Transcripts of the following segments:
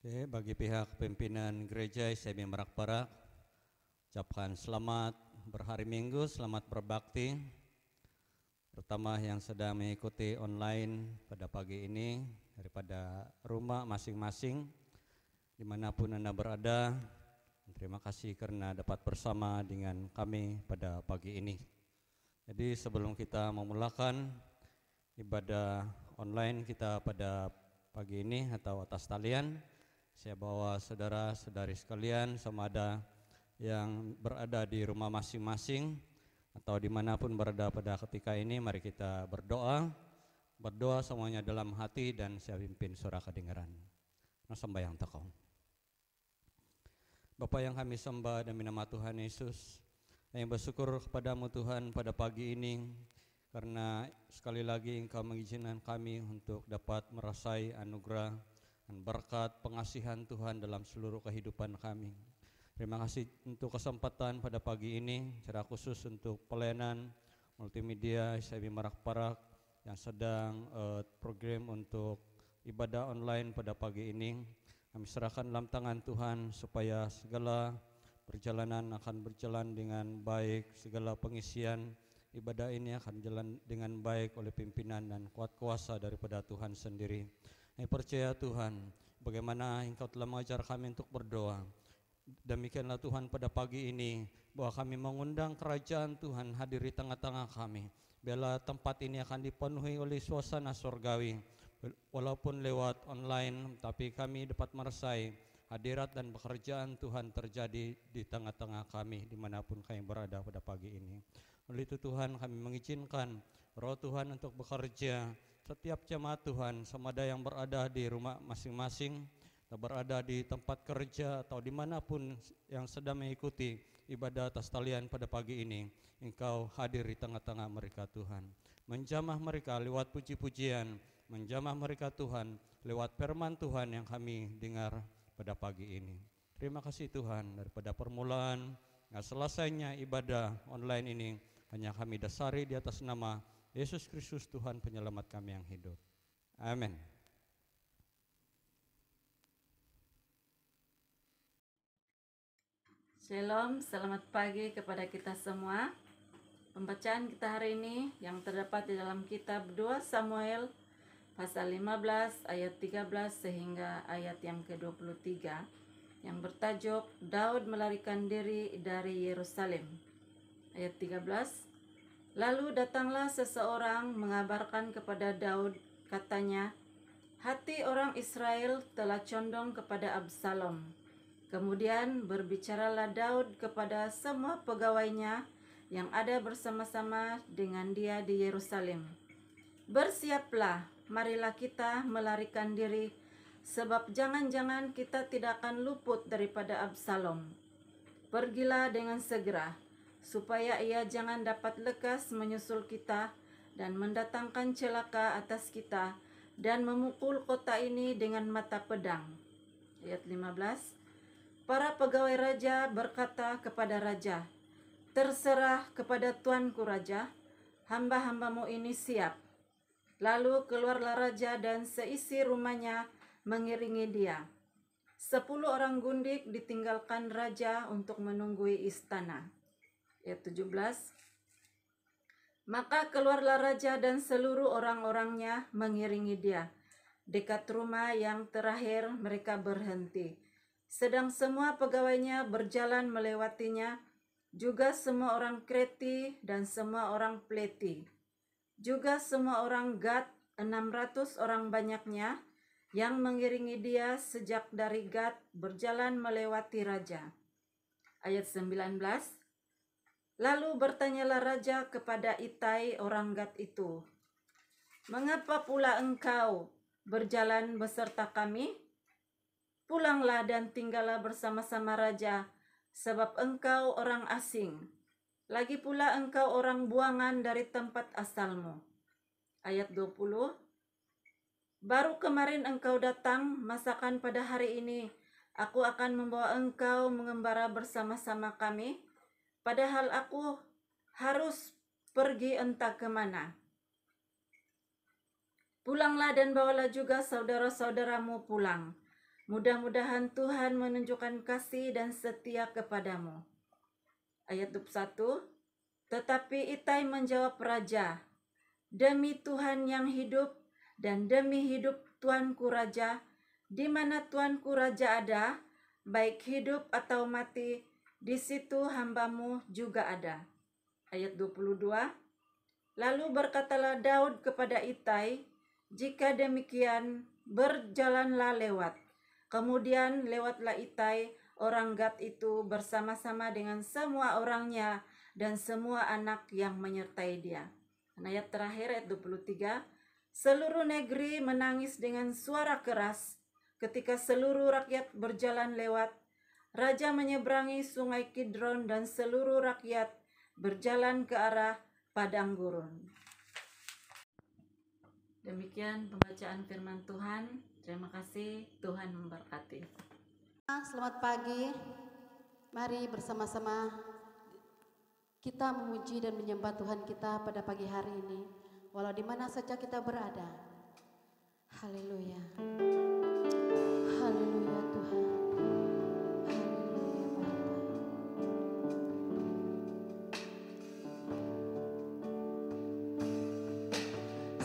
Oke, bagi pihak pimpinan gereja ICB Merak Barak, ucapkan selamat berhari Minggu, selamat berbakti. Terutama yang sedang mengikuti online pada pagi ini daripada rumah masing-masing, dimanapun Anda berada. Terima kasih karena dapat bersama dengan kami pada pagi ini. Jadi sebelum kita memulakan ibadah online kita pada pagi ini atau atas talian, saya bawa saudara-saudari sekalian sama ada yang berada di rumah masing-masing atau dimanapun berada pada ketika ini, mari kita berdoa. Berdoa semuanya dalam hati dan saya pimpin suara kedengaran. Sembahyang takau. Bapa yang kami sembah demi nama Tuhan Yesus, yang bersyukur kepadamu Tuhan pada pagi ini, karena sekali lagi Engkau mengizinkan kami untuk dapat merasai anugerah dan berkat pengasihan Tuhan dalam seluruh kehidupan kami. Terima kasih untuk kesempatan pada pagi ini, secara khusus untuk pelayanan multimedia ICB Merak Barak yang sedang program untuk ibadah online pada pagi ini. Kami serahkan dalam tangan Tuhan supaya segala perjalanan akan berjalan dengan baik, segala pengisian ibadah ini akan berjalan dengan baik oleh pimpinan dan kuat kuasa daripada Tuhan sendiri. Kami percaya Tuhan, bagaimana Engkau telah mengajar kami untuk berdoa. Demikianlah Tuhan pada pagi ini, bahwa kami mengundang kerajaan Tuhan hadir di tengah-tengah kami. Biarlah tempat ini akan dipenuhi oleh suasana surgawi. Walaupun lewat online, tapi kami dapat merasai hadirat dan pekerjaan Tuhan terjadi di tengah-tengah kami, dimanapun kami berada pada pagi ini. Oleh itu Tuhan, kami mengizinkan Roh Tuhan untuk bekerja setiap jemaat Tuhan, sama ada yang berada di rumah masing-masing, atau berada di tempat kerja, atau dimanapun yang sedang mengikuti ibadah atas talian pada pagi ini. Engkau hadir di tengah-tengah mereka Tuhan, menjamah mereka lewat puji-pujian, menjamah mereka Tuhan lewat firman Tuhan yang kami dengar pada pagi ini. Terima kasih Tuhan, daripada permulaan hingga selesainya ibadah online ini hanya kami dasari di atas nama Yesus Kristus Tuhan penyelamat kami yang hidup. Amin. Shalom, selamat pagi kepada kita semua. Pembacaan kita hari ini yang terdapat di dalam kitab 2 Samuel pasal 15 ayat 13 sehingga ayat yang ke-23 yang bertajuk Daud melarikan diri dari Yerusalem. Ayat 13. Lalu datanglah seseorang mengabarkan kepada Daud, katanya, hati orang Israel telah condong kepada Absalom. Kemudian berbicaralah Daud kepada semua pegawainya yang ada bersama-sama dengan dia di Yerusalem. Bersiaplah, marilah kita melarikan diri, sebab jangan-jangan kita tidak akan luput daripada Absalom. Pergilah dengan segera, supaya ia jangan dapat lekas menyusul kita dan mendatangkan celaka atas kita dan memukul kota ini dengan mata pedang. Ayat 15. Para pegawai raja berkata kepada raja, terserah kepada tuanku raja, hamba-hambamu ini siap. Lalu keluarlah raja dan seisi rumahnya mengiringi dia. 10 orang gundik ditinggalkan raja untuk menunggui istana. Ayat 17. Maka keluarlah raja dan seluruh orang-orangnya mengiringi dia. Dekat rumah yang terakhir mereka berhenti. Sedang semua pegawainya berjalan melewatinya, juga semua orang Kreti dan semua orang Pleti. Juga semua orang Gad, 600 orang banyaknya, yang mengiringi dia sejak dari Gad berjalan melewati raja. Ayat 19. Lalu bertanyalah raja kepada Itai orang Gad itu, mengapa pula engkau berjalan beserta kami? Pulanglah dan tinggallah bersama-sama raja, sebab engkau orang asing. Lagi pula engkau orang buangan dari tempat asalmu. Ayat 20. Baru kemarin engkau datang, masakan pada hari ini aku akan membawa engkau mengembara bersama-sama kami, padahal aku harus pergi entah kemana. Pulanglah dan bawalah juga saudara-saudaramu pulang. Mudah-mudahan Tuhan menunjukkan kasih dan setia kepadamu. Ayat 21, tetapi Itai menjawab raja, demi Tuhan yang hidup dan demi hidup Tuanku Raja, di mana Tuanku Raja ada, baik hidup atau mati, di situ hambamu juga ada. Ayat 22, lalu berkatalah Daud kepada Itai, jika demikian berjalanlah lewat. Kemudian lewatlah Itai, orang Gad itu bersama-sama dengan semua orangnya dan semua anak yang menyertai dia. Dan ayat terakhir, ayat 23, seluruh negeri menangis dengan suara keras ketika seluruh rakyat berjalan lewat. Raja menyeberangi sungai Kidron dan seluruh rakyat berjalan ke arah padang gurun. Demikian pembacaan firman Tuhan. Terima kasih, Tuhan memberkati. Selamat pagi. Mari bersama-sama kita memuji dan menyembah Tuhan kita pada pagi hari ini, walau di mana saja kita berada. Haleluya. Haleluya Tuhan. Haleluya Bapa.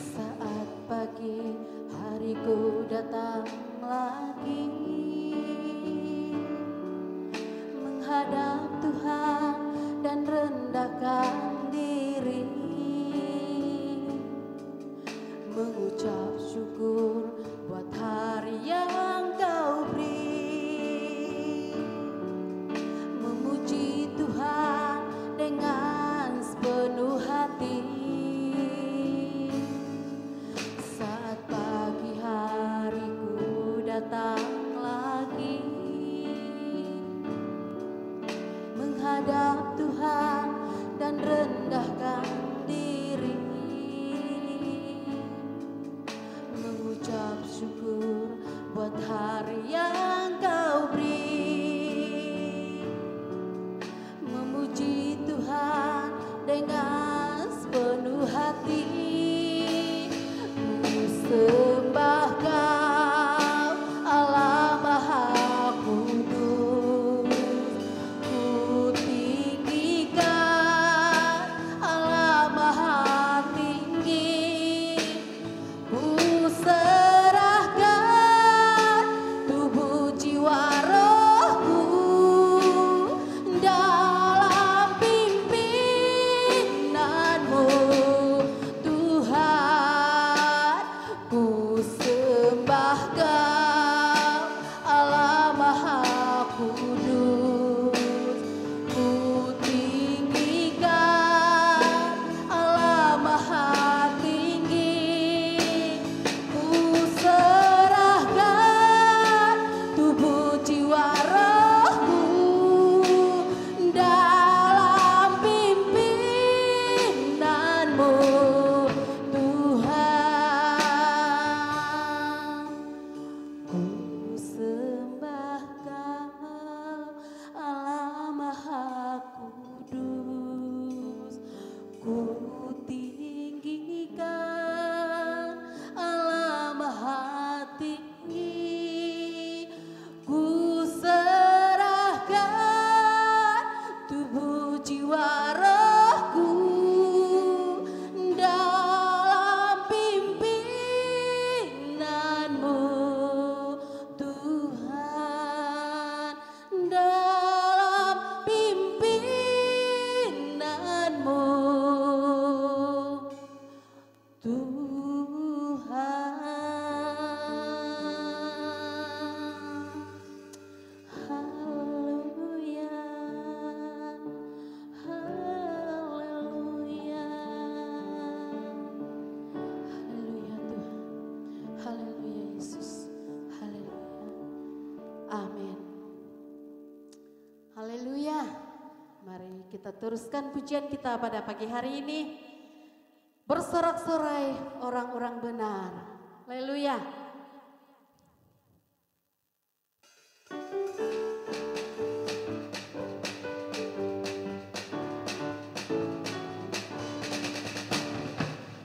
Saat pagi hariku datang lagi, menghadap Tuhan dan rendahkan diri, mengucap syukur buat hari yang Kau beri, memuji Tuhan dengan sepenuh hati. Saat pagi hariku datang lagi, menghadap Tuhan dan rendahkan diri, mengucap syukur buat hari yang Kau beri, memuji Tuhan dengan sepenuh hati. Ku sembah Kau Allah Maha Kudus, ku tinggikan Allah Maha tinggi, ku serahkan tubuh jiwa rohku dalam pimpinanmu Tuhan. Ku sembah Kau Allah Maha Kudus, ku tinggikan Allah Maha tinggi, ku serahkan tubuh jiwa rohku dalam pimpinanmu Tuhan. Ku sembah Kau Allah Maha Kudus, ku tinggikan Allah Maha tinggi, ku serahkan tubuh jiwa rohku dalam pimpinanmu Tuhan, dalam pimpinanmu Tuhan. Haleluya, haleluya, haleluya Tuhan, haleluya Yesus, haleluya, amin, haleluya. Mari kita teruskan pujian kita pada pagi hari ini, bersorak-sorai orang-orang benar. Haleluya.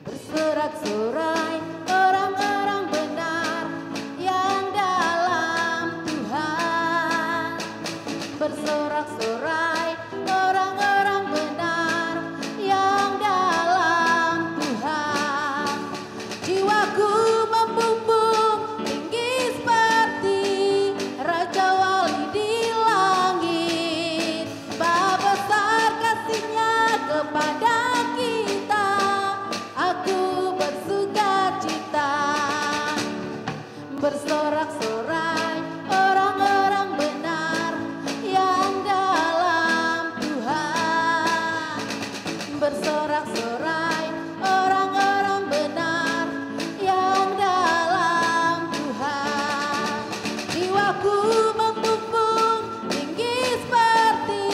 Bersorak-sorai orang-orang benar yang dalam bersorak-sorai orang-orang benar yang dalam Tuhan. Jiwaku membumbung tinggi seperti Raja Wali di langit. Betapa besar kasih-Nya kepada kita, aku bersuka cita. Bersorak-sorai orang-orang benar yang dalam Tuhan. Bersorak-sorai orang-orang benar yang dalam Tuhan. Jiwaku membumbung tinggi seperti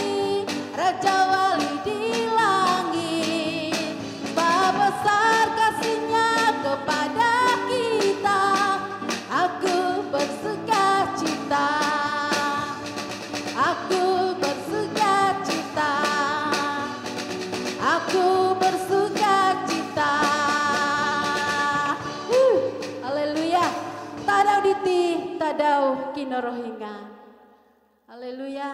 Raja Wali di langit. Betapa besar kasih-Nya kepada kita, aku bersuka cita. Aku bersuka cita. Aku bersuka cita. Haleluya. Tadau diti, tadau kinorohingan. Haleluya.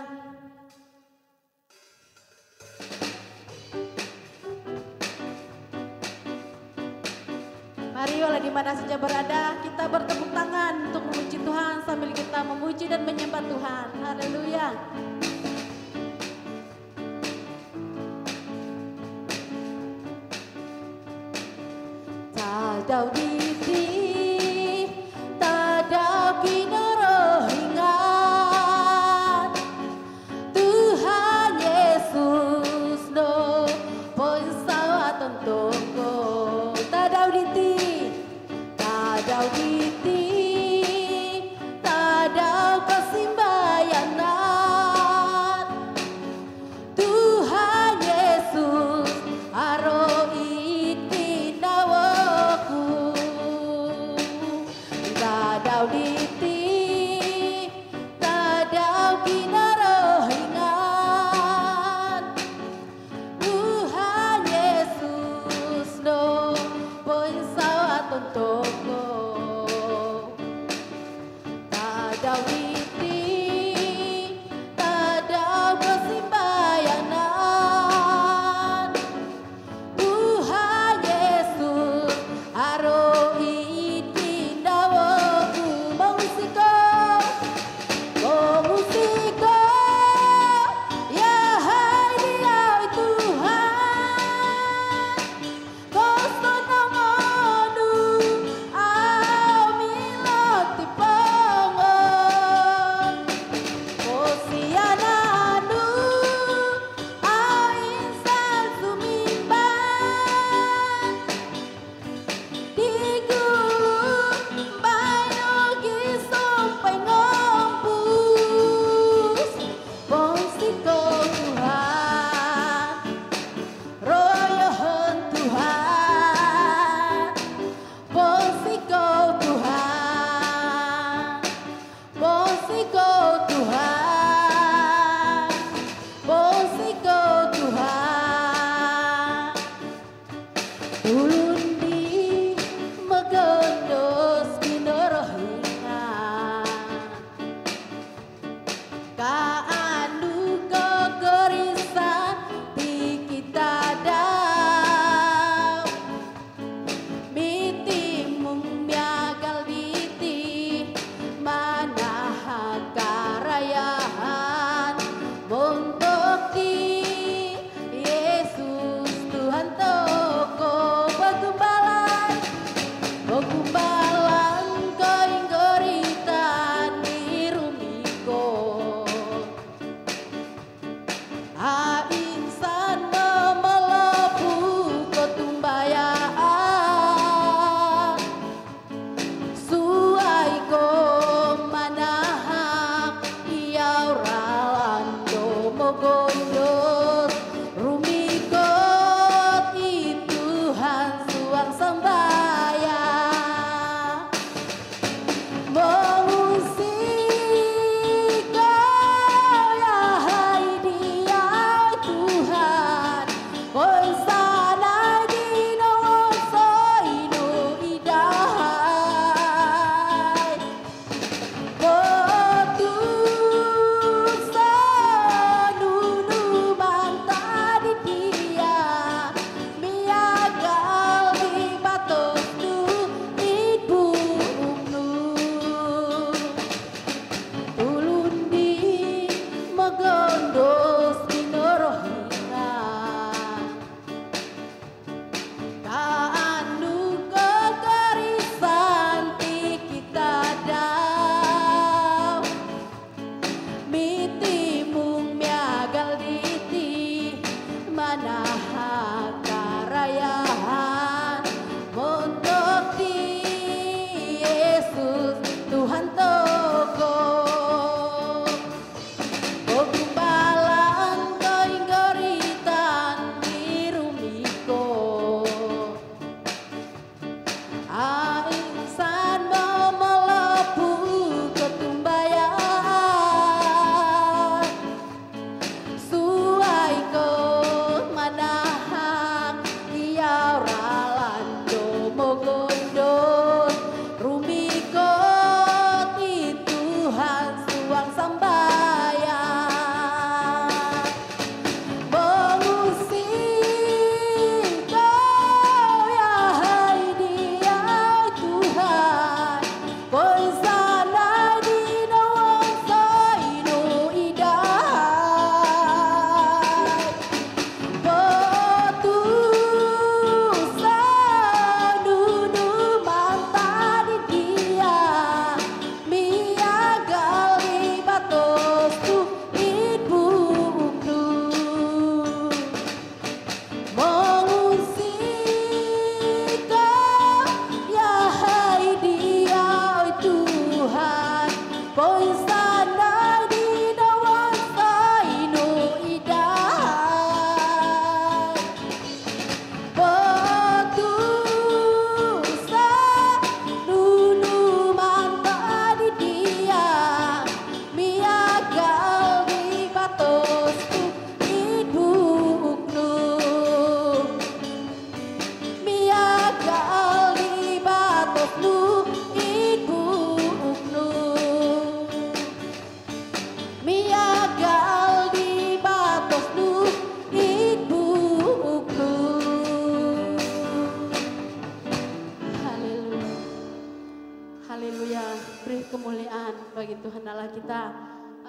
Mari walau di mana saja berada, kita bertepuk tangan untuk memuji Tuhan sambil kita memuji dan menyembah Tuhan. Haleluya. Tadau diti, tadau kinorohingan. Tuhan Yesus no poinsawa tontoko. Tadau diti, tadau diti, tadau kesimbayanan. Tuhan Yesus aro iti nawaku. Tadau diti, tadau kinorohingan. Tuhan Yesus no poinsawa tontoko. Tadau diti, tadau kesimbayanan. Tuhan Yesus aro iti nawaku. Musiko, musiko, ya hai Dia Tuhan. Kosonongonu amiloti pongon. Kosiananu ainsan sumimban. Digulung bayogi sampai ngompus. Bonsiko Tuhan, royohon Tuhan. Bonsiko Tuhan, bonsiko Tuhan, bonsiko Tuhan. Ulun di megondos kinorohingan. Kaanu kogorisan di kita daw. Mitimung miagal diti manahakarayahan. Montok di Yesus Tuhan toko pagumbalan. Pagumbalan koinggoritan di rumiko. Ainsan memelepu ketumbayaan. Suai ko manahak iau ralando mogondos. Rumikot Tuhan suang sembayang. Memusiko ya hai Dia Tuhan. Koi sana di nongso ino idahai. Kotusa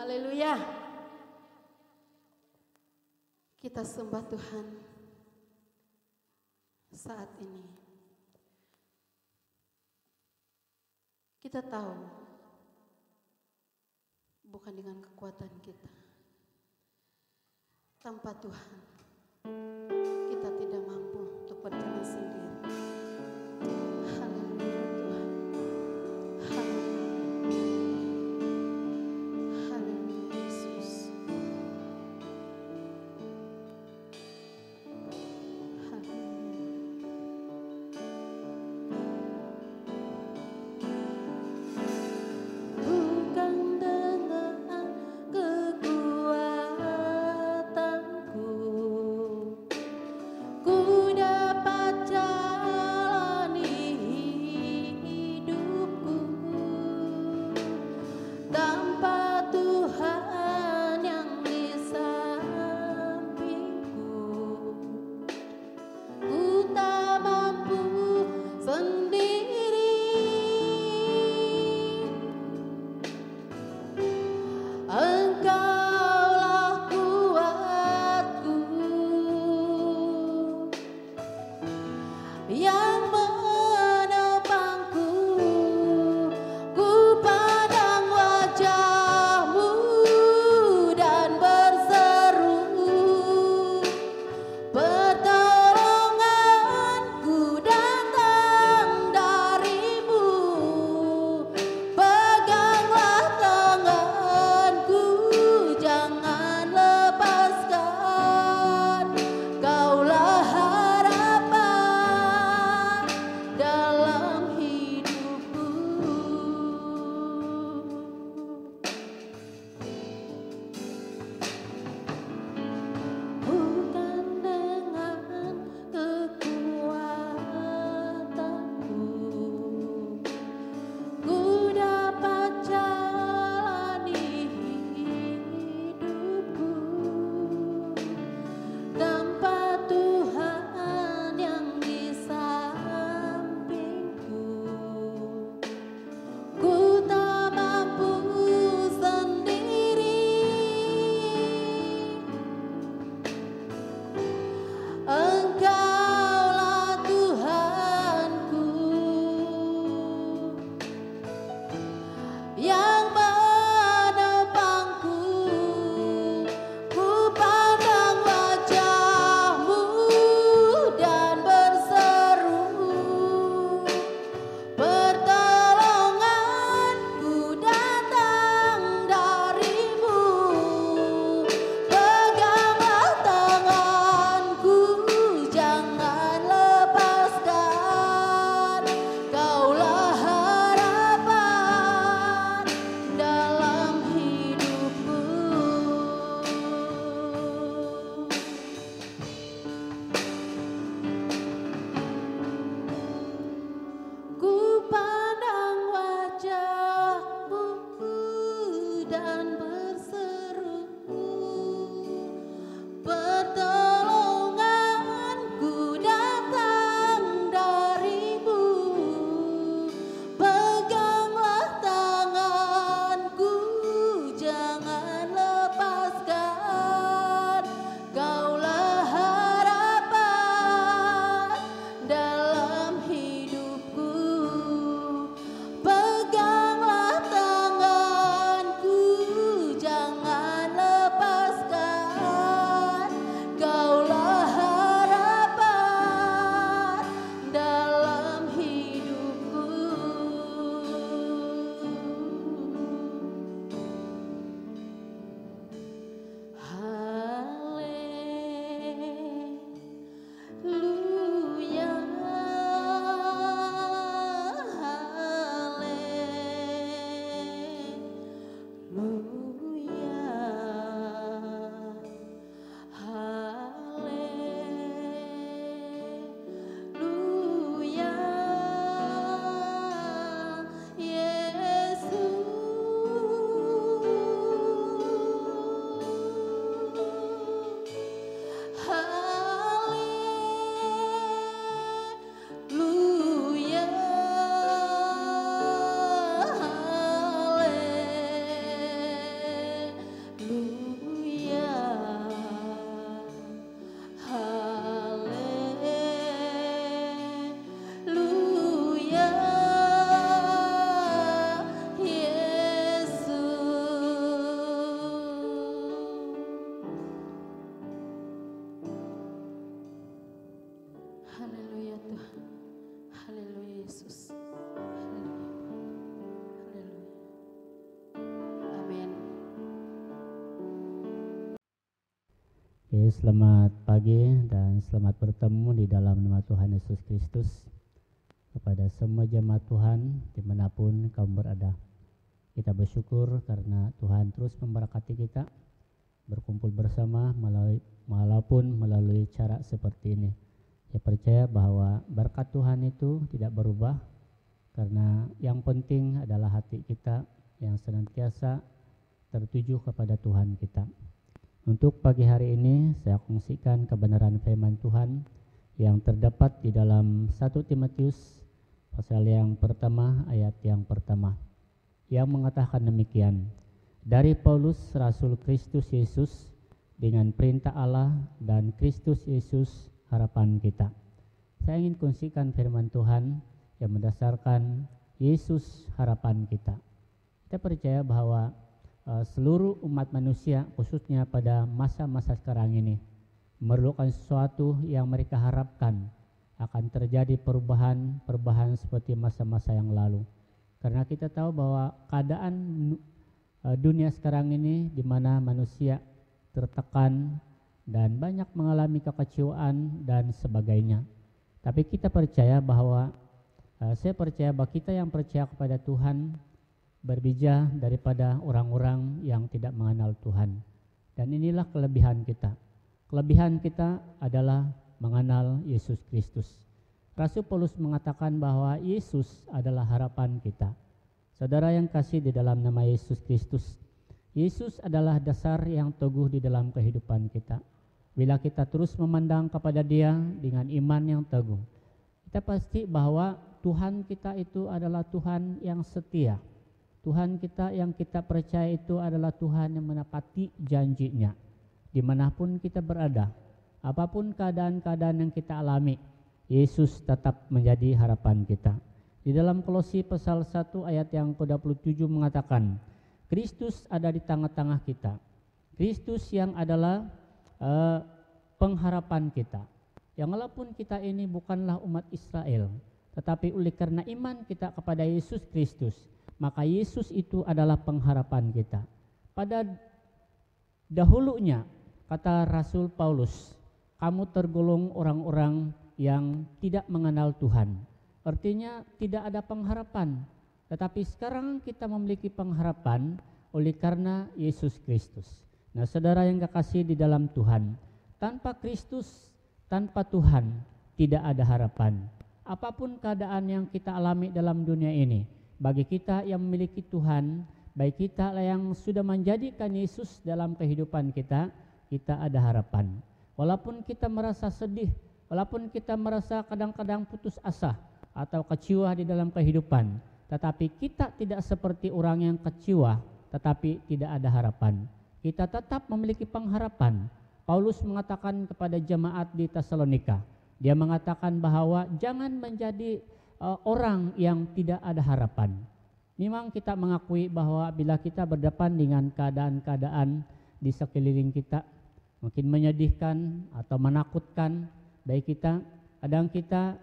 Haleluya. Kita sembah Tuhan saat ini. Kita tahu bukan dengan kekuatan kita. Tanpa Tuhan kita tidak mampu untuk berjalan sendiri. Haleluya Tuhan. Haleluya. Haleluya Yesus. Bukan dengan kekuatanku, Haleluya Tuhan. Haleluya Yesus. Haleluya. Haleluya. Amin. Oke, selamat pagi dan selamat bertemu di dalam nama Tuhan Yesus Kristus. Kepada semua jemaat Tuhan dimanapun kamu berada, kita bersyukur karena Tuhan terus memberkati kita berkumpul bersama walaupun melalui cara seperti ini. Saya percaya bahwa berkat Tuhan itu tidak berubah, karena yang penting adalah hati kita yang senantiasa tertuju kepada Tuhan kita. Untuk pagi hari ini saya kongsikan kebenaran firman Tuhan yang terdapat di dalam 1 Timotius pasal yang pertama ayat yang pertama, yang mengatakan demikian: dari Paulus Rasul Kristus Yesus dengan perintah Allah dan Kristus Yesus harapan kita. Saya ingin kongsikan firman Tuhan yang mendasarkan Yesus harapan kita. Kita percaya bahwa seluruh umat manusia, khususnya pada masa-masa sekarang ini, memerlukan sesuatu yang mereka harapkan akan terjadi perubahan seperti masa-masa yang lalu. Karena kita tahu bahwa keadaan dunia sekarang ini di mana manusia tertekan dan banyak mengalami kekecewaan dan sebagainya. Tapi kita percaya bahwa saya percaya bahwa kita yang percaya kepada Tuhan berbeda daripada orang-orang yang tidak mengenal Tuhan. Dan inilah kelebihan kita. Kelebihan kita adalah mengenal Yesus Kristus. Rasul Paulus mengatakan bahwa Yesus adalah harapan kita. Saudara yang kasih di dalam nama Yesus Kristus, Yesus adalah dasar yang teguh di dalam kehidupan kita. Bila kita terus memandang kepada Dia dengan iman yang teguh, kita pasti bahwa Tuhan kita itu adalah Tuhan yang setia. Tuhan kita yang kita percaya itu adalah Tuhan yang menepati janjinya. Dimanapun kita berada, apapun keadaan-keadaan yang kita alami, Yesus tetap menjadi harapan kita. Di dalam Kolose pasal 1 ayat yang ke-27 mengatakan, Kristus ada di tengah-tengah kita. Kristus yang adalah pengharapan kita. Yang walaupun kita ini bukanlah umat Israel, tetapi oleh karena iman kita kepada Yesus Kristus, maka Yesus itu adalah pengharapan kita. Pada dahulunya, kata Rasul Paulus, kamu tergolong orang-orang yang tidak mengenal Tuhan. Artinya tidak ada pengharapan. Tetapi sekarang kita memiliki pengharapan oleh karena Yesus Kristus. Nah, saudara yang kekasih di dalam Tuhan, tanpa Kristus, tanpa Tuhan, tidak ada harapan. Apapun keadaan yang kita alami dalam dunia ini, bagi kita yang memiliki Tuhan, baik kita yang sudah menjadikan Yesus dalam kehidupan kita, kita ada harapan. Walaupun kita merasa sedih, walaupun kita merasa kadang-kadang putus asa atau kecewa di dalam kehidupan, tetapi kita tidak seperti orang yang kecewa, tetapi tidak ada harapan. Kita tetap memiliki pengharapan. Paulus mengatakan kepada jemaat di Tesalonika, dia mengatakan bahwa jangan menjadi orang yang tidak ada harapan. Memang kita mengakui bahwa bila kita berdepan dengan keadaan-keadaan di sekeliling kita, mungkin menyedihkan atau menakutkan, baik kita, kadang kita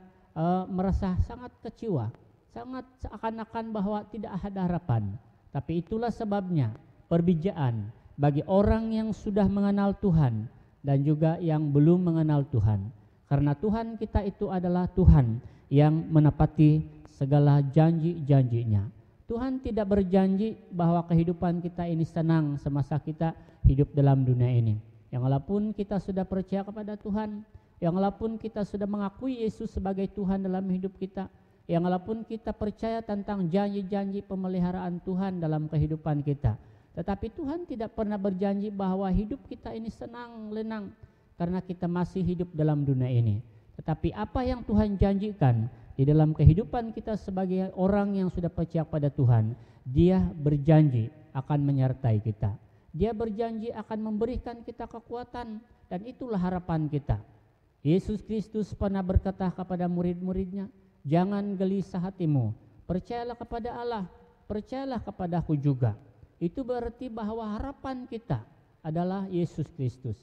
merasa sangat kecewa, sangat seakan-akan bahwa tidak ada harapan. Tapi itulah sebabnya perbedaan bagi orang yang sudah mengenal Tuhan dan juga yang belum mengenal Tuhan. Karena Tuhan kita itu adalah Tuhan yang menepati segala janji-janjinya. Tuhan tidak berjanji bahwa kehidupan kita ini senang semasa kita hidup dalam dunia ini. Yang walaupun kita sudah percaya kepada Tuhan, yang walaupun kita sudah mengakui Yesus sebagai Tuhan dalam hidup kita, yang walaupun kita percaya tentang janji-janji pemeliharaan Tuhan dalam kehidupan kita, tetapi Tuhan tidak pernah berjanji bahwa hidup kita ini senang, lenang, karena kita masih hidup dalam dunia ini. Tetapi apa yang Tuhan janjikan di dalam kehidupan kita sebagai orang yang sudah percaya pada Tuhan, Dia berjanji akan menyertai kita. Dia berjanji akan memberikan kita kekuatan, dan itulah harapan kita. Yesus Kristus pernah berkata kepada murid-muridnya, jangan gelisah hatimu, percayalah kepada Allah, percayalah kepadaku juga. Itu berarti bahwa harapan kita adalah Yesus Kristus.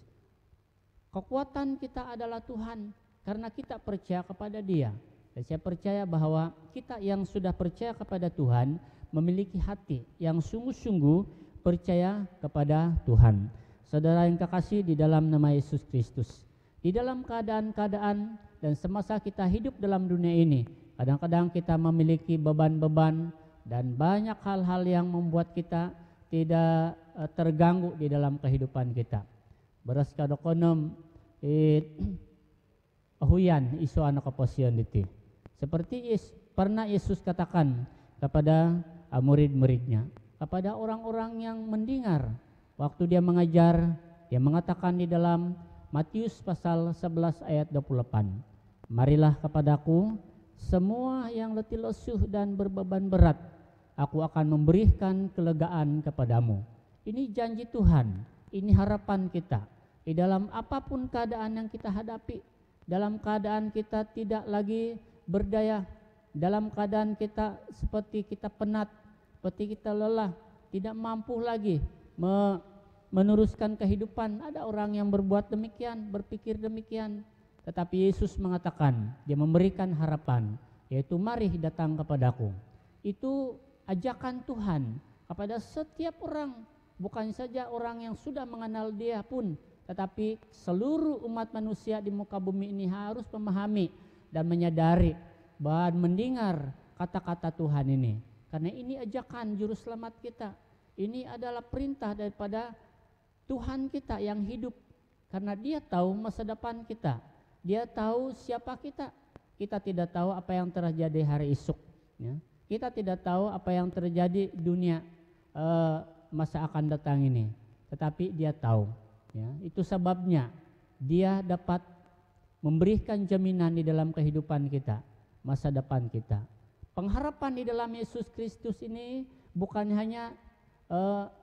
Kekuatan kita adalah Tuhan. karena kita percaya kepada Dia. Dan saya percaya bahwa kita yang sudah percaya kepada Tuhan memiliki hati yang sungguh-sungguh percaya kepada Tuhan. Saudara yang kekasih di dalam nama Yesus Kristus, di dalam keadaan-keadaan dan semasa kita hidup dalam dunia ini, kadang-kadang kita memiliki beban-beban dan banyak hal-hal yang membuat kita tidak terganggu di dalam kehidupan kita. Beras kadokonom ahuyan isu anak keposian itu. Seperti pernah Yesus katakan kepada murid-muridnya, kepada orang-orang yang mendengar waktu dia mengajar, dia mengatakan di dalam Matius pasal 11 ayat 28, marilah kepadaku semua yang letih lesuh dan berbeban berat, aku akan memberikan kelegaan kepadamu. Ini janji Tuhan, ini harapan kita. Di dalam apapun keadaan yang kita hadapi, dalam keadaan kita tidak lagi berdaya, dalam keadaan kita seperti kita penat, seperti kita lelah, tidak mampu lagi meneruskan kehidupan. Ada orang yang berbuat demikian, berpikir demikian. Tetapi Yesus mengatakan, dia memberikan harapan, yaitu mari datang kepadaku. Itu ajakan Tuhan kepada setiap orang, bukan saja orang yang sudah mengenal Dia pun, tetapi seluruh umat manusia di muka bumi ini harus memahami dan menyadari bahwa mendengar kata-kata Tuhan ini. Karena ini ajakan juru selamat kita. Ini adalah perintah daripada Tuhan kita yang hidup. Karena Dia tahu masa depan kita. Dia tahu siapa kita. Kita tidak tahu apa yang terjadi hari esok. Ya. Kita tidak tahu apa yang terjadi dunia masa akan datang ini. Tetapi Dia tahu. Ya, itu sebabnya Dia dapat memberikan jaminan di dalam kehidupan kita, masa depan kita. Pengharapan di dalam Yesus Kristus ini bukan hanya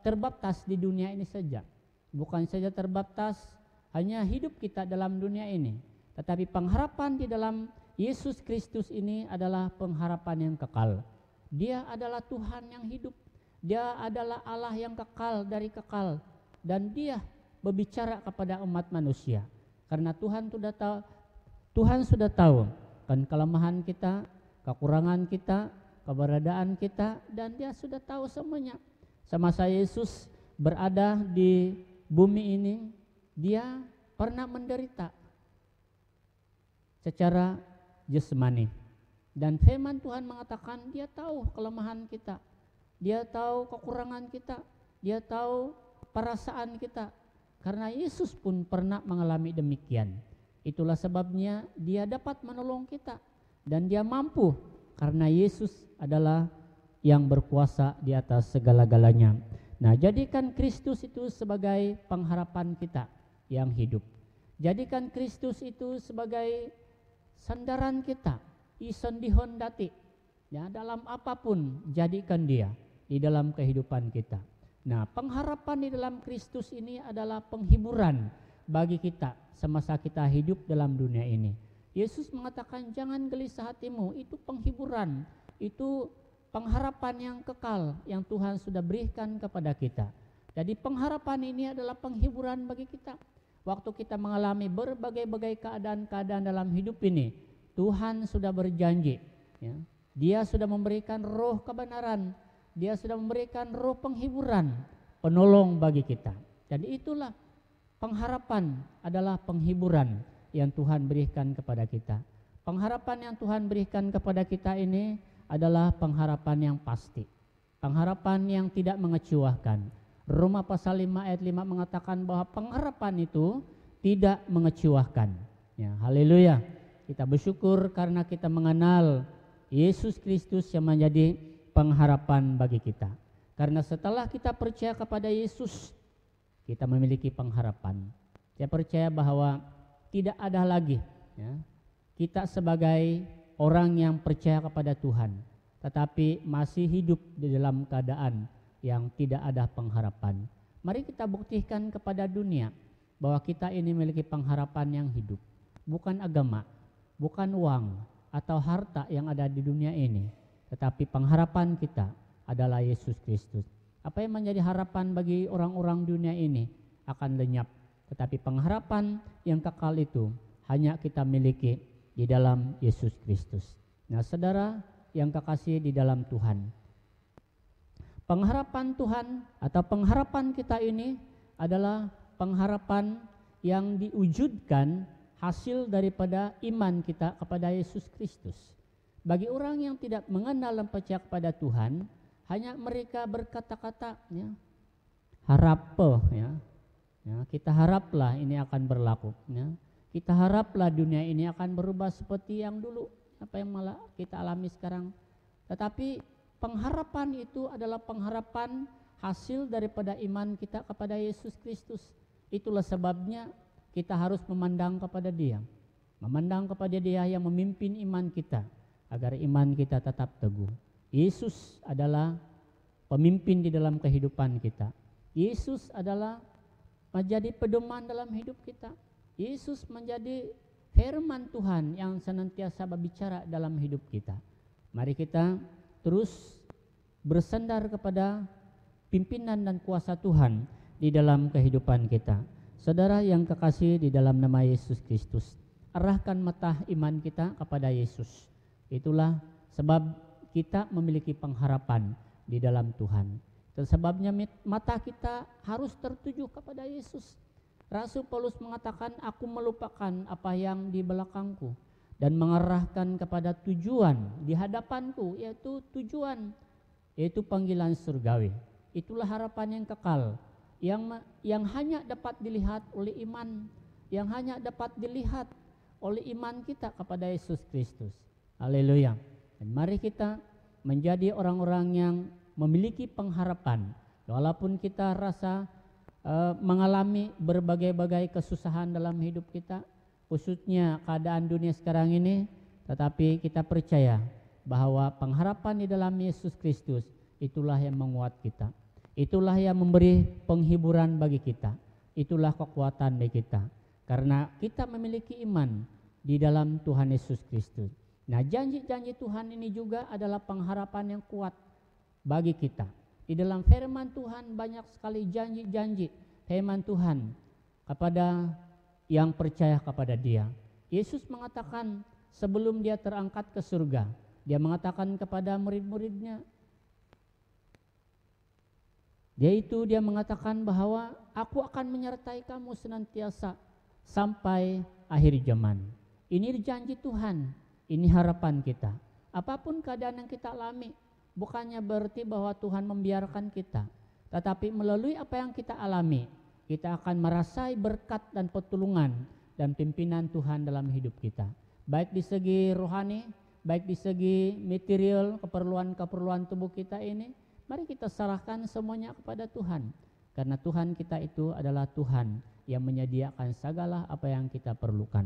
terbatas di dunia ini saja, bukan saja terbatas hanya hidup kita dalam dunia ini, tetapi pengharapan di dalam Yesus Kristus ini adalah pengharapan yang kekal. Dia adalah Tuhan yang hidup, Dia adalah Allah yang kekal dari kekal, dan Dia berbicara kepada umat manusia. Karena Tuhan sudah tahu kan kelemahan kita, kekurangan kita, keberadaan kita, dan Dia sudah tahu semuanya. Semasa Yesus berada di bumi ini, Dia pernah menderita secara jasmani. Dan firman Tuhan mengatakan Dia tahu kelemahan kita, Dia tahu kekurangan kita, Dia tahu perasaan kita. Karena Yesus pun pernah mengalami demikian. Itulah sebabnya Dia dapat menolong kita. Dan Dia mampu karena Yesus adalah yang berkuasa di atas segala-galanya. Nah, jadikan Kristus itu sebagai pengharapan kita yang hidup. Jadikan Kristus itu sebagai sandaran kita. Isondihon dati. Ya, dalam apapun jadikan Dia di dalam kehidupan kita. Nah, pengharapan di dalam Kristus ini adalah penghiburan bagi kita semasa kita hidup dalam dunia ini. Yesus mengatakan jangan gelisah hatimu, itu penghiburan, itu pengharapan yang kekal yang Tuhan sudah berikan kepada kita. Jadi pengharapan ini adalah penghiburan bagi kita. Waktu kita mengalami berbagai-bagai keadaan-keadaan dalam hidup ini, Tuhan sudah berjanji, ya, Dia sudah memberikan roh kebenaran, Dia sudah memberikan roh penghiburan, penolong bagi kita. Jadi itulah pengharapan adalah penghiburan yang Tuhan berikan kepada kita. Pengharapan yang Tuhan berikan kepada kita ini adalah pengharapan yang pasti, pengharapan yang tidak mengecewakan. Roma pasal 5 ayat 5 mengatakan bahwa pengharapan itu tidak mengecewakan. Ya, haleluya. Kita bersyukur karena kita mengenal Yesus Kristus yang menjadi pengharapan bagi kita. Karena setelah kita percaya kepada Yesus, kita memiliki pengharapan. Saya percaya bahwa tidak ada lagi, ya, kita sebagai orang yang percaya kepada Tuhan, tetapi masih hidup di dalam keadaan yang tidak ada pengharapan. Mari kita buktikan kepada dunia bahwa kita ini memiliki pengharapan yang hidup. Bukan agama, bukan uang atau harta yang ada di dunia ini, tetapi pengharapan kita adalah Yesus Kristus. Apa yang menjadi harapan bagi orang-orang dunia ini akan lenyap, tetapi pengharapan yang kekal itu hanya kita miliki di dalam Yesus Kristus. Nah, saudara yang kekasih di dalam Tuhan, pengharapan Tuhan atau pengharapan kita ini adalah pengharapan yang diwujudkan hasil daripada iman kita kepada Yesus Kristus. Bagi orang yang tidak mengenal dan percaya kepada Tuhan, hanya mereka berkata-kata, ya, harap, ya, kita haraplah ini akan berlaku, ya. Kita haraplah dunia ini akan berubah seperti yang dulu, apa yang malah kita alami sekarang. Tetapi pengharapan itu adalah pengharapan hasil daripada iman kita kepada Yesus Kristus. Itulah sebabnya kita harus memandang kepada Dia, memandang kepada Dia yang memimpin iman kita, agar iman kita tetap teguh. Yesus adalah pemimpin di dalam kehidupan kita. Yesus adalah menjadi pedoman dalam hidup kita. Yesus menjadi firman Tuhan yang senantiasa berbicara dalam hidup kita. Mari kita terus bersandar kepada pimpinan dan kuasa Tuhan di dalam kehidupan kita. Saudara yang kekasih di dalam nama Yesus Kristus, arahkan mata iman kita kepada Yesus. Itulah sebab kita memiliki pengharapan di dalam Tuhan. Dan sebabnya mata kita harus tertuju kepada Yesus. Rasul Paulus mengatakan, aku melupakan apa yang di belakangku dan mengarahkan kepada tujuan di hadapanku, yaitu tujuan, yaitu panggilan surgawi. Itulah harapan yang kekal, yang hanya dapat dilihat oleh iman, yang hanya dapat dilihat oleh iman kita kepada Yesus Kristus. Haleluya. Dan mari kita menjadi orang-orang yang memiliki pengharapan, walaupun kita rasa mengalami berbagai-bagai kesusahan dalam hidup kita, khususnya keadaan dunia sekarang ini, tetapi kita percaya bahwa pengharapan di dalam Yesus Kristus itulah yang menguat kita, itulah yang memberi penghiburan bagi kita, itulah kekuatan bagi kita, karena kita memiliki iman di dalam Tuhan Yesus Kristus. Nah, janji-janji Tuhan ini juga adalah pengharapan yang kuat bagi kita. Di dalam firman Tuhan banyak sekali janji-janji firman Tuhan kepada yang percaya kepada Dia. Yesus mengatakan sebelum Dia terangkat ke surga, Dia mengatakan kepada murid-muridnya, Dia mengatakan bahwa aku akan menyertai kamu senantiasa sampai akhir zaman. Ini janji Tuhan, ini harapan kita. Apapun keadaan yang kita alami, bukannya berarti bahwa Tuhan membiarkan kita, tetapi melalui apa yang kita alami, kita akan merasai berkat dan pertolongan dan pimpinan Tuhan dalam hidup kita. Baik di segi rohani, baik di segi material, keperluan-keperluan tubuh kita ini, mari kita serahkan semuanya kepada Tuhan. Karena Tuhan kita itu adalah Tuhan yang menyediakan segala apa yang kita perlukan.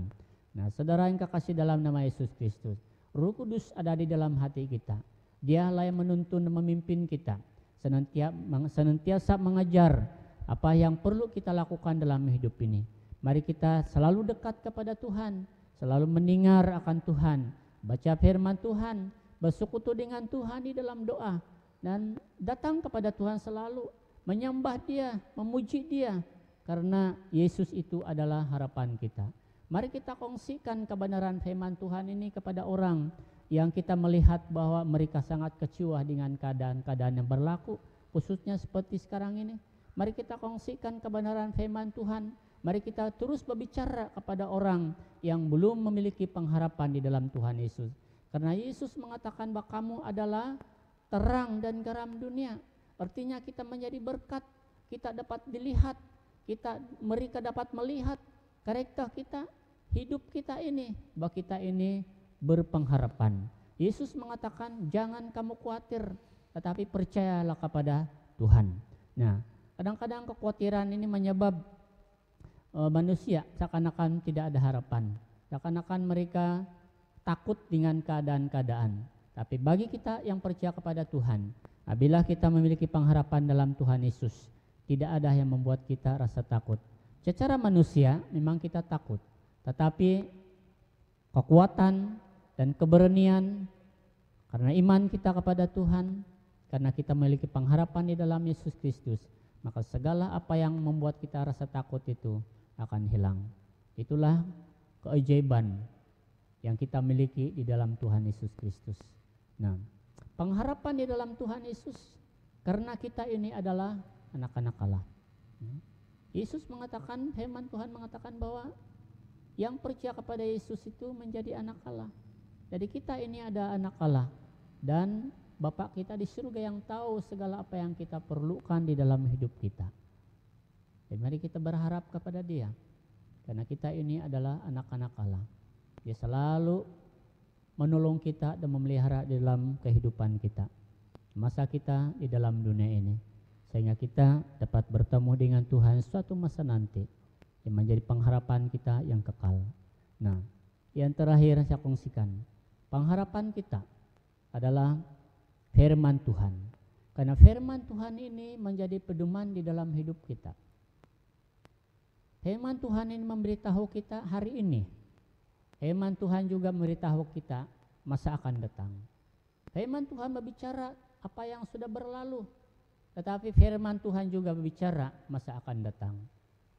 Nah, saudara yang kekasih dalam nama Yesus Kristus, Roh Kudus ada di dalam hati kita. Dialah yang menuntun dan memimpin kita, senantiasa mengajar apa yang perlu kita lakukan dalam hidup ini. Mari kita selalu dekat kepada Tuhan, selalu mendengar akan Tuhan, baca firman Tuhan, bersekutu dengan Tuhan di dalam doa, dan datang kepada Tuhan selalu, menyembah Dia, memuji Dia, karena Yesus itu adalah harapan kita. Mari kita kongsikan kebenaran firman Tuhan ini kepada orang yang kita melihat bahwa mereka sangat kecewa dengan keadaan-keadaan yang berlaku, khususnya seperti sekarang ini. Mari kita kongsikan kebenaran firman Tuhan. Mari kita terus berbicara kepada orang yang belum memiliki pengharapan di dalam Tuhan Yesus. Karena Yesus mengatakan bahwa kamu adalah terang dan garam dunia. Artinya kita menjadi berkat, kita dapat dilihat, mereka dapat melihat karakter kita, hidup kita ini, bahwa kita ini berpengharapan. Yesus mengatakan jangan kamu khawatir, tetapi percayalah kepada Tuhan. Nah, kadang-kadang kekhawatiran ini menyebab manusia seakan-akan tidak ada harapan, seakan-akan mereka takut dengan keadaan-keadaan. Tapi bagi kita yang percaya kepada Tuhan, apabila kita memiliki pengharapan dalam Tuhan Yesus, tidak ada yang membuat kita rasa takut. Secara manusia memang kita takut, tetapi kekuatan dan keberanian karena iman kita kepada Tuhan, karena kita memiliki pengharapan di dalam Yesus Kristus, maka segala apa yang membuat kita rasa takut itu akan hilang. Itulah keajaiban yang kita miliki di dalam Tuhan Yesus Kristus. Nah, pengharapan di dalam Tuhan Yesus karena kita ini adalah anak-anak Allah. Yesus mengatakan, firman Tuhan mengatakan bahwa yang percaya kepada Yesus itu menjadi anak Allah. Jadi kita ini ada anak Allah dan Bapa kita di surga yang tahu segala apa yang kita perlukan di dalam hidup kita. Jadi mari kita berharap kepada Dia. Karena kita ini adalah anak-anak Allah. Dia selalu menolong kita dan memelihara di dalam kehidupan kita. Masa kita di dalam dunia ini. Sehingga kita dapat bertemu dengan Tuhan suatu masa nanti. Yang menjadi pengharapan kita yang kekal. Nah, yang terakhir saya kongsikan. Pengharapan kita adalah firman Tuhan. Karena firman Tuhan ini menjadi pedoman di dalam hidup kita. Firman Tuhan ini memberitahu kita hari ini. Firman Tuhan juga memberitahu kita masa akan datang. Firman Tuhan berbicara apa yang sudah berlalu. Tetapi firman Tuhan juga berbicara masa akan datang.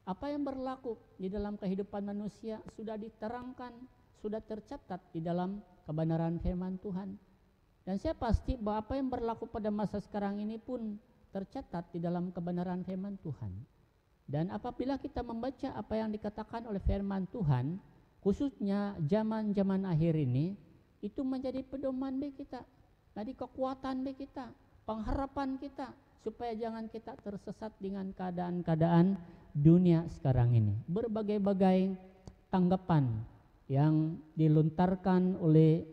Apa yang berlaku di dalam kehidupan manusia sudah diterangkan, sudah tercatat di dalam kebenaran firman Tuhan. Dan saya pasti bahwa apa yang berlaku pada masa sekarang ini pun tercatat di dalam kebenaran firman Tuhan. Dan apabila kita membaca apa yang dikatakan oleh firman Tuhan, khususnya zaman-zaman akhir ini, itu menjadi pedoman bagi kita, jadi kekuatan bagi kita, pengharapan kita, supaya jangan kita tersesat dengan keadaan-keadaan dunia sekarang ini. Berbagai-bagai tanggapan yang dilontarkan oleh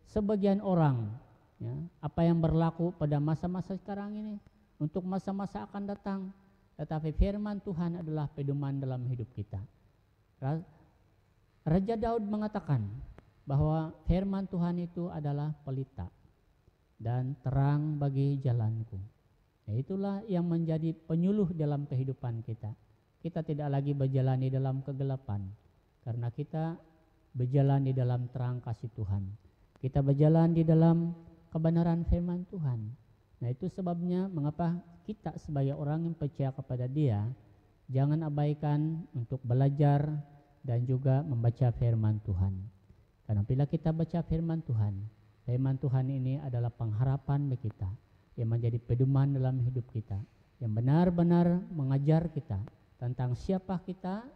sebagian orang, ya, apa yang berlaku pada masa-masa sekarang ini untuk masa-masa akan datang. Tetapi firman Tuhan adalah pedoman dalam hidup kita. Raja Daud mengatakan bahwa firman Tuhan itu adalah pelita dan terang bagi jalanku. Ya, itulah yang menjadi penyuluh dalam kehidupan kita. Kita tidak lagi berjalan di dalam kegelapan, karena kita berjalan di dalam terang kasih Tuhan. Kita berjalan di dalam kebenaran firman Tuhan. Nah, itu sebabnya mengapa kita sebagai orang yang percaya kepada Dia jangan abaikan untuk belajar dan juga membaca firman Tuhan. Karena bila kita baca firman Tuhan ini adalah pengharapan bagi kita yang menjadi pedoman dalam hidup kita, yang benar-benar mengajar kita tentang siapa kita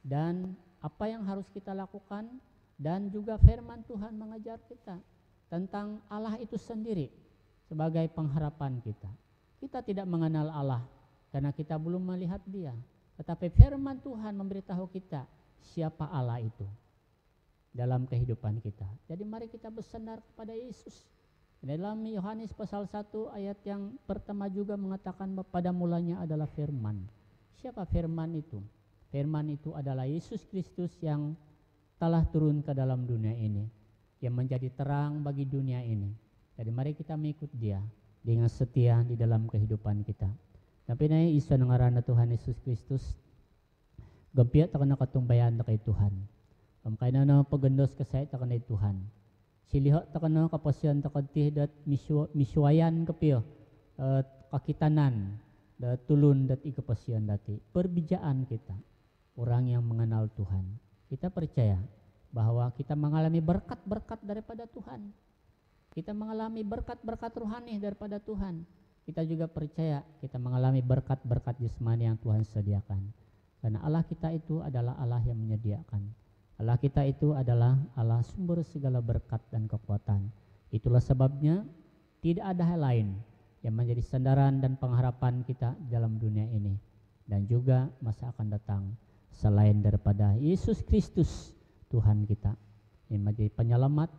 dan apa yang harus kita lakukan, dan juga firman Tuhan mengajar kita tentang Allah itu sendiri sebagai pengharapan kita. Kita tidak mengenal Allah karena kita belum melihat Dia, tetapi firman Tuhan memberitahu kita siapa Allah itu dalam kehidupan kita. Jadi mari kita bersandar kepada Yesus. Dalam Yohanes pasal 1 ayat yang pertama juga mengatakan bahwa pada mulanya adalah firman. Siapa firman itu? Firman itu adalah Yesus Kristus yang telah turun ke dalam dunia ini, yang menjadi terang bagi dunia ini. Jadi mari kita mengikut Dia dengan setia di dalam kehidupan kita. Tapi naik isu nengarana Tuhan Yesus Kristus, gempiat takana katumbayan na kay Tuhan. Kamkainan na pagandos kasay takana Tuhan. Silihot takana kapasyan takadtih dat miswayan kapiyo kakitanan dat tulun dat ikapasyan dati. Perbijaan kita, orang yang mengenal Tuhan. Kita percaya bahwa kita mengalami berkat-berkat daripada Tuhan. Kita mengalami berkat-berkat rohani daripada Tuhan. Kita juga percaya kita mengalami berkat-berkat jasmani yang Tuhan sediakan. Karena Allah kita itu adalah Allah yang menyediakan. Allah kita itu adalah Allah sumber segala berkat dan kekuatan. Itulah sebabnya tidak ada hal lain yang menjadi sandaran dan pengharapan kita dalam dunia ini dan juga masa akan datang selain daripada Yesus Kristus Tuhan kita yang menjadi penyelamat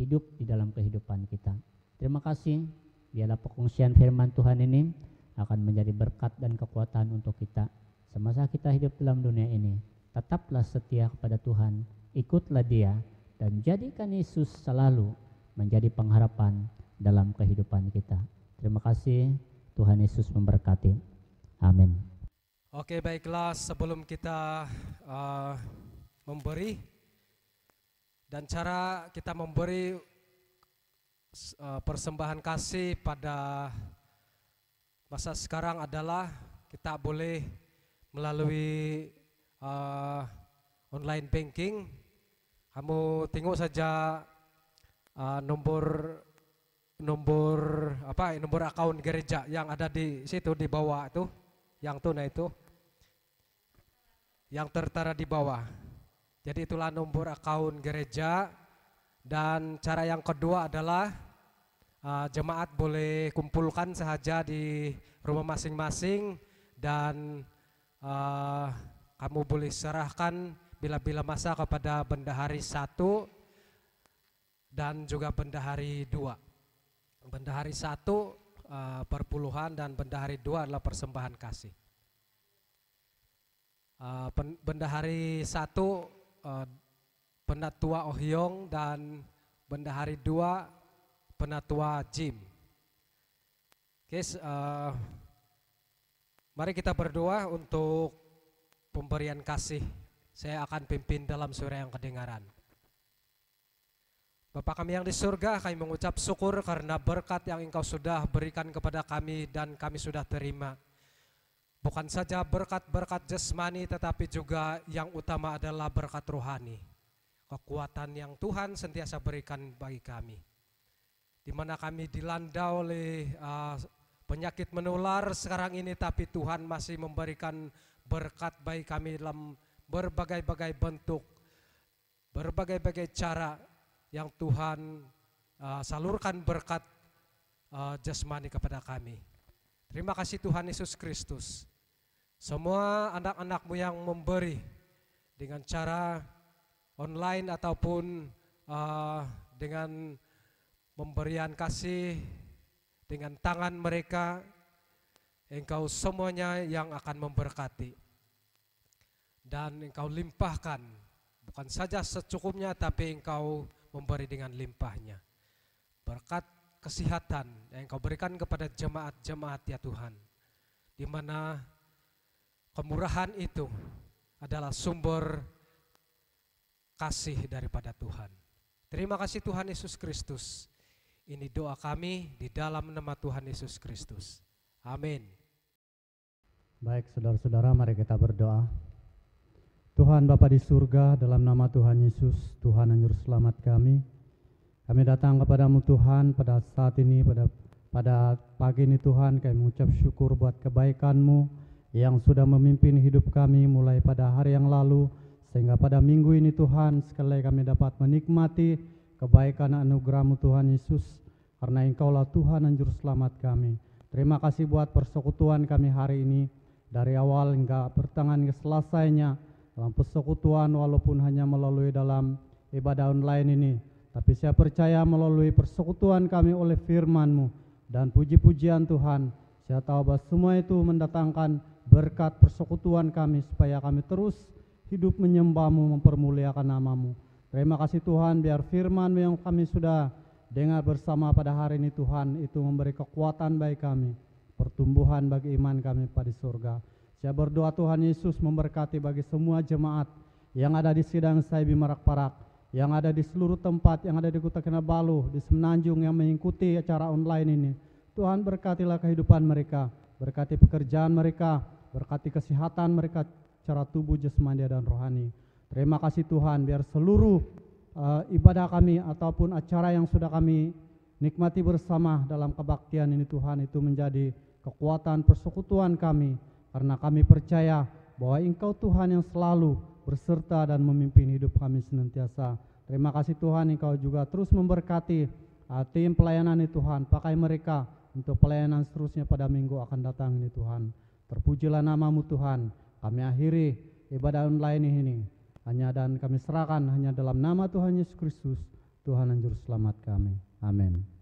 hidup di dalam kehidupan kita. Terima kasih. Biarlah pengungsian firman Tuhan ini akan menjadi berkat dan kekuatan untuk kita semasa kita hidup dalam dunia ini. Tetaplah setia kepada Tuhan, ikutlah Dia, dan jadikan Yesus selalu menjadi pengharapan dalam kehidupan kita. Terima kasih. Tuhan Yesus memberkati. Amin. Oke, baiklah, sebelum kita memberi, dan cara kita memberi persembahan kasih pada masa sekarang adalah kita boleh melalui online banking Kamu tengok saja nomor akun gereja yang ada di situ di bawah itu, yang tunai itu, yang tertera di bawah. Jadi itulah nomor akun gereja. Dan cara yang kedua adalah jemaat boleh kumpulkan saja di rumah masing-masing dan kamu boleh serahkan bila-bila masa kepada bendahari 1 dan juga bendahari 2. Bendahari 1 perpuluhan dan bendahari 2 adalah persembahan kasih. Bendahari 1 Penatua Ohyong dan bendahari 2 Penatua Jim. Oke, mari kita berdoa untuk pemberian kasih. Saya akan pimpin dalam suara yang kedengaran. Bapa kami yang di surga, kami mengucap syukur karena berkat yang Engkau sudah berikan kepada kami dan kami sudah terima. Bukan saja berkat-berkat jasmani, tetapi juga yang utama adalah berkat rohani. Kekuatan yang Tuhan sentiasa berikan bagi kami. Di mana kami dilanda oleh penyakit menular sekarang ini, tapi Tuhan masih memberikan berkat bagi kami dalam berbagai-bagai bentuk, berbagai-bagai cara yang Tuhan salurkan berkat jasmani kepada kami. Terima kasih Tuhan Yesus Kristus. Semua anak-anak-Mu yang memberi dengan cara online ataupun dengan pemberian kasih dengan tangan mereka, Engkau semuanya yang akan memberkati. Dan Engkau limpahkan, bukan saja secukupnya, tapi Engkau memberi dengan limpahnya. Berkat kesehatan yang Engkau berikan kepada jemaat-jemaat ya Tuhan, di mana kemurahan itu adalah sumber kasih daripada Tuhan. Terima kasih Tuhan Yesus Kristus. Ini doa kami di dalam nama Tuhan Yesus Kristus. Amin. Baik saudara-saudara, mari kita berdoa. Tuhan Bapa di surga, dalam nama Tuhan Yesus, Tuhan yang juru selamat kami datang kepadamu Tuhan pada saat ini, pada pagi ini Tuhan, kami mengucap syukur buat kebaikan-Mu yang sudah memimpin hidup kami mulai pada hari yang lalu, sehingga pada minggu ini Tuhan, sekali lagi kami dapat menikmati kebaikan anugerah-Mu Tuhan Yesus, karena Engkaulah Tuhan yang juru selamat kami. Terima kasih buat persekutuan kami hari ini, dari awal hingga pertengahan ke selesainya, dalam persekutuan walaupun hanya melalui dalam ibadah online ini, tapi saya percaya melalui persekutuan kami oleh firman-Mu dan puji-pujian Tuhan, saya tahu bahwa semua itu mendatangkan berkat persekutuan kami supaya kami terus hidup menyembah-Mu, mempermuliakan nama-Mu. Terima kasih Tuhan, biar firman-Mu yang kami sudah dengar bersama pada hari ini Tuhan, itu memberi kekuatan bagi kami, pertumbuhan bagi iman kami pada surga. Saya berdoa Tuhan Yesus memberkati bagi semua jemaat yang ada di Sidang Saibi Merak-Parak, yang ada di seluruh tempat, yang ada di Kota Kinabalu, di Semenanjung yang mengikuti acara online ini. Tuhan berkatilah kehidupan mereka, berkati pekerjaan mereka, berkati kesehatan mereka secara tubuh, jasmani dan rohani. Terima kasih Tuhan, biar seluruh ibadah kami ataupun acara yang sudah kami nikmati bersama dalam kebaktian ini Tuhan, itu menjadi kekuatan persekutuan kami, karena kami percaya bahwa Engkau Tuhan yang selalu berserta dan memimpin hidup kami senantiasa. Terima kasih Tuhan, Engkau juga terus memberkati tim pelayanan ini Tuhan, pakai mereka untuk pelayanan seterusnya pada minggu akan datang ini Tuhan. Terpujilah nama-Mu Tuhan. Kami akhiri ibadah online ini dan kami serahkan hanya dalam nama Tuhan Yesus Kristus, Tuhan yang juru selamat kami. Amin.